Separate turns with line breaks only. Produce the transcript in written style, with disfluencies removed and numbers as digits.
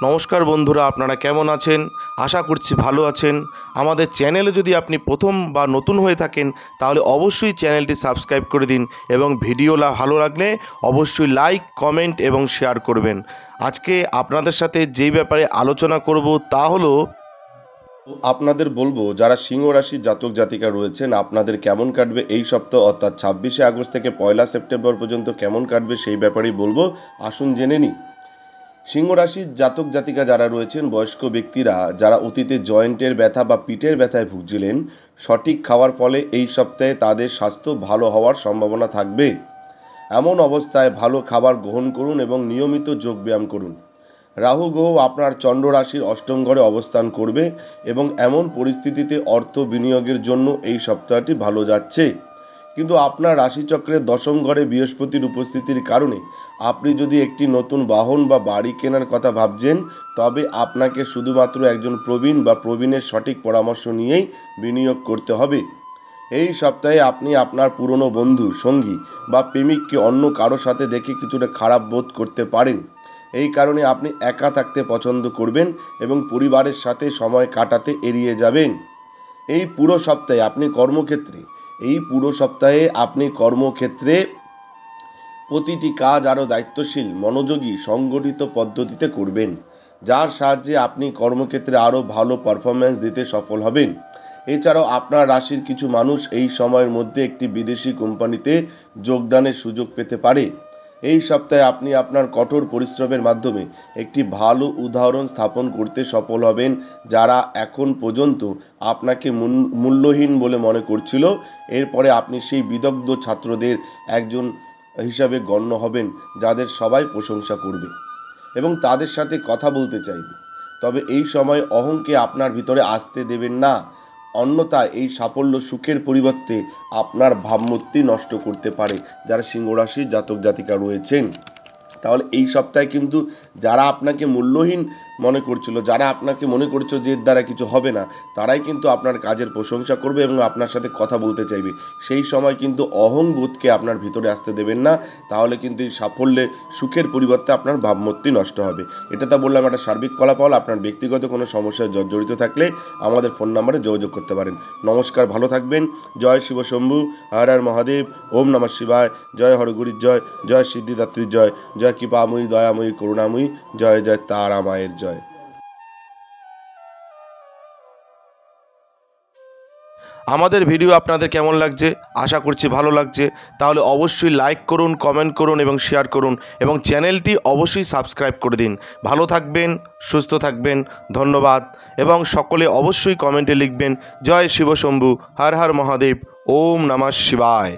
নমস্কার বন্ধুরা, আপনারা কেমন আছেন? আশা করছি ভালো আছেন। আমাদের চ্যানেলে যদি আপনি প্রথম বা নতুন হয়ে থাকেন তাহলে অবশ্যই চ্যানেলটি সাবস্ক্রাইব করে দিন এবং ভিডিও ভালো লাগলে অবশ্যই লাইক, কমেন্ট এবং শেয়ার করবেন। আজকে আপনাদের সাথে যেই ব্যাপারে আলোচনা করব তা হলো আপনাদের বলবো যারা সিংহ রাশির জাতক জাতিকা রয়েছেন আপনাদের কেমন কাটবে এই সপ্তাহ, অর্থাৎ 26শে আগস্ট থেকে 1লা সেপ্টেম্বর পর্যন্ত কেমন কাটবে সেই ব্যাপারেই বলবো। আসুন জেনে নিই। সিংহ রাশির জাতক জাতিকা যারা রয়েছেন, বয়স্ক ব্যক্তিরা যারা অতীতে জয়েন্টের ব্যথা বা পিঠের ব্যথায় ভুগছিলেন, সঠিক খাওয়ার ফলে এই সপ্তাহে তাদের স্বাস্থ্য ভালো হওয়ার সম্ভাবনা থাকবে। এমন অবস্থায় ভালো খাবার গ্রহণ করুন এবং নিয়মিত যোগব্যায়াম করুন। রাহু গ্রহ আপনার চন্দ্র রাশির অষ্টম ঘরে অবস্থান করবে এবং এমন পরিস্থিতিতে অর্থ বিনিয়োগের জন্য এই সপ্তাহটি ভালো যাচ্ছে। কিন্তু আপনার রাশিচক্রের দশম ঘরে বৃহস্পতির উপস্থিতির কারণে আপনি যদি একটি নতুন বাহন বা বাড়ি কেনার কথা ভাবছেন, তবে আপনাকে শুধুমাত্র একজন প্রবীণ বা প্রবীণের সঠিক পরামর্শ নিয়েই বিনিয়োগ করতে হবে। এই সপ্তাহে আপনি আপনার পুরনো বন্ধু, সঙ্গী বা প্রেমিককে অন্য কারো সাথে দেখে কিছুটা খারাপ বোধ করতে পারেন। এই কারণে আপনি একা থাকতে পছন্দ করবেন এবং পরিবারের সাথে সময় কাটাতে এড়িয়ে যাবেন। এই পুরো সপ্তাহে আপনি কর্মক্ষেত্রে প্রতিটি কাজ আরও দায়িত্বশীল, মনোযোগী, সংগঠিত পদ্ধতিতে করবেন, যার সাহায্যে আপনি কর্মক্ষেত্রে আরও ভালো পারফরম্যান্স দিতে সফল হবেন। এছাড়াও আপনার রাশির কিছু মানুষ এই সময়ের মধ্যে একটি বিদেশি কোম্পানিতে যোগদানের সুযোগ পেতে পারে। এই সপ্তাহে আপনি আপনার কঠোর পরিশ্রমের মাধ্যমে একটি ভালো উদাহরণ স্থাপন করতে সফল হবেন। যারা এখন পর্যন্ত আপনাকে মূল্যহীন বলে মনে করছিল, এরপরে আপনি সেই বিদগ্ধ ছাত্রদের একজন হিসাবে গণ্য হবেন, যাদের সবাই প্রশংসা করবে এবং তাদের সাথে কথা বলতে চাইবে। তবে এই সময় অহংকে আপনার ভিতরে আসতে দেবেন না, অন্যথায় এই সাফল্য সুখের পরিবর্তে আপনার ভাবমূর্তি নষ্ট করতে পারে। যারা সিংহ রাশির জাতক জাতিকা রয়েছেন, তাহলে এই সপ্তাহে কিন্তু যারা আপনাকে মূল্যহীন মনে করছিল, যারা আপনাকে মনে করছিল যে এর দ্বারা কিছু হবে না, তারাই কিন্তু আপনার কাজের প্রশংসা করবে এবং আপনার সাথে কথা বলতে চাইবে। সেই সময় কিন্তু অহংবোধকে আপনার ভিতরে আসতে দেবেন না, তাহলে কিন্তু এই সাফল্যের সুখের পরিবর্তে আপনার ভাবমূর্তি নষ্ট হবে। এটা তো বললাম একটা সার্বিক ফলাফল। আপনার ব্যক্তিগত কোনো সমস্যায় জড়িত থাকলে আমাদের ফোন নম্বরে যোগাযোগ করতে পারেন। নমস্কার, ভালো থাকবেন। জয় শিব শম্ভু, হর হর মহাদেব, ওম নমঃ শিবায়, জয় হরগুরির জয়, জয় সিদ্ধিদাত্রীর জয়, জয় কৃপাময়ী, দয়াময়ী, করুণাময়ী, জয় জয় তারা মায়ের জয়। আমাদের ভিডিও আপনাদের কেমন লাগছে? আশা করছি ভালো লাগছে। তাহলে অবশ্যই লাইক করুন, কমেন্ট করুন এবং শেয়ার করুন এবং চ্যানেলটি অবশ্যই সাবস্ক্রাইব করে দিন। ভালো থাকবেন, সুস্থ থাকবেন, ধন্যবাদ। এবং সকলে অবশ্যই কমেন্টে লিখবেন জয় শিব শম্ভু, হর হর মহাদেব, ওম নমঃ শিবায়।